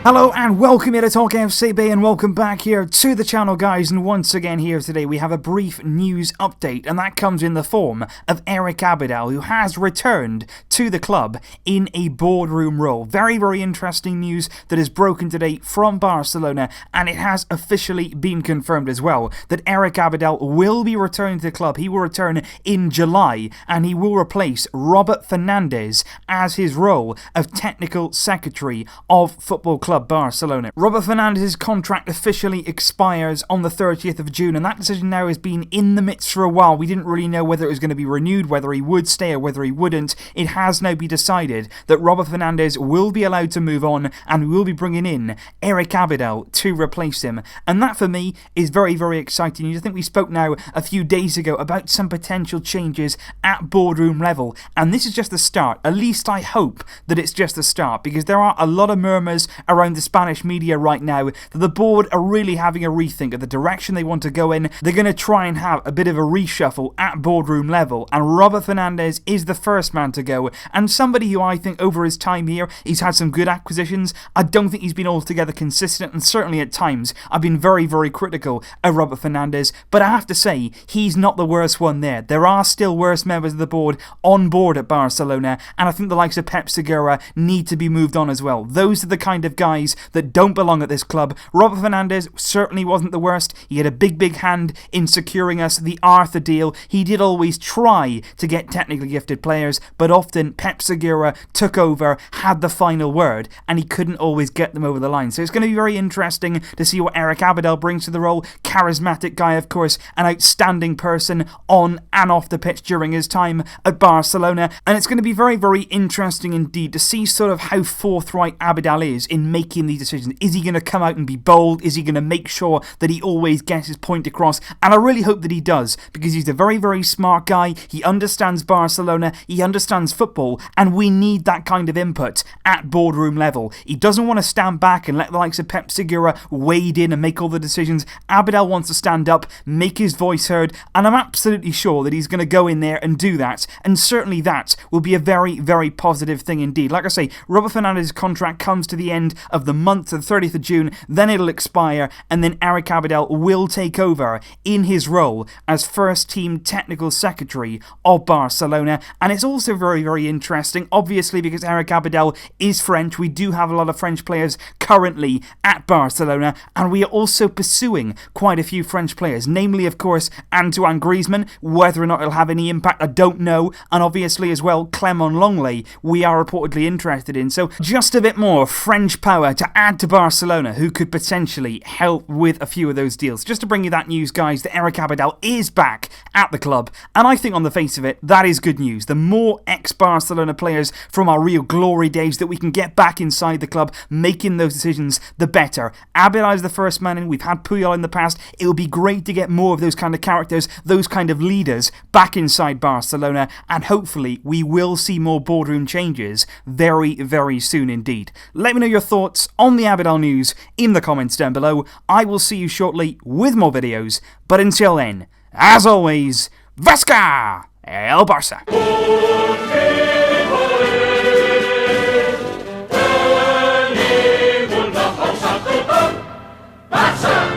Hello and welcome here to Talk FCB and welcome back here to the channel, guys. And once again here today we have a brief news update, and that comes in the form of Eric Abidal, who has returned to the club in a boardroom role. Very, very interesting news that is broken today from Barcelona, and it has officially been confirmed as well that Eric Abidal will be returning to the club. He will return in July and he will replace Robert Fernandez as his role of technical secretary of Football Club Barcelona. Robert Fernandez's contract officially expires on the 30th of June, and that decision now has been in the midst for a while. We didn't really know whether it was going to be renewed, whether he would stay or whether he wouldn't. It has now been decided that Robert Fernandez will be allowed to move on, and we will be bringing in Eric Abidal to replace him. And that for me is very, very exciting. I think we spoke now a few days ago about some potential changes at boardroom level, and this is just the start. At least I hope that it's just the start, because there are a lot of murmurs around the Spanish media right now that the board are really having a rethink of the direction they want to go in. They're going to try and have a bit of a reshuffle at boardroom level, and Robert Fernandez is the first man to go, and somebody who I think over his time here, he's had some good acquisitions. I don't think he's been altogether consistent, and certainly at times I've been very, very critical of Robert Fernandez, but I have to say he's not the worst one there. There are still worse members of the board on board at Barcelona, and I think the likes of Pep Segura need to be moved on as well. Those are the kind of guys that don't belong at this club. Robert Fernandez certainly wasn't the worst. He had a big, big hand in securing us the Arthur deal. He did always try to get technically gifted players, but often Pep Segura took over, had the final word, and he couldn't always get them over the line. So it's going to be very interesting to see what Eric Abidal brings to the role. Charismatic guy, of course, an outstanding person on and off the pitch during his time at Barcelona, and it's going to be very, very interesting indeed to see sort of how forthright Abidal is in making these decisions. Is he going to come out and be bold? Is he going to make sure that he always gets his point across? And I really hope that he does, because he's a very, very smart guy. He understands Barcelona, he understands football, and we need that kind of input at boardroom level. He doesn't want to stand back and let the likes of Pep Segura wade in and make all the decisions. Abidal wants to stand up, make his voice heard, and I'm absolutely sure that he's going to go in there and do that, and certainly that will be a very, very positive thing indeed. Like I say, Robert Fernandez's contract comes to the end of the month, the 30th of June, then it'll expire, and then Eric Abidal will take over in his role as first team technical secretary of Barcelona. And it's also very, very interesting, obviously, because Eric Abidal is French. We do have a lot of French players currently at Barcelona, and we are also pursuing quite a few French players, namely, of course, Antoine Griezmann. Whether or not it'll have any impact, I don't know. And obviously as well, Clement Longley we are reportedly interested in. So just a bit more French power to add to Barcelona, who could potentially help with a few of those deals. Just to bring you that news, guys, that Eric Abidal is back at the club, and I think on the face of it, that is good news. The more ex-Barcelona players from our real glory days that we can get back inside the club making those decisions, the better. Abidal is the first man in. We've had Puyol in the past. It would be great to get more of those kind of characters, those kind of leaders back inside Barcelona, and hopefully we will see more boardroom changes very, very soon indeed. Let me know your thoughts on the Abidal news in the comments down below. I will see you shortly with more videos, but until then, as always, Vasca el Barça! Barça!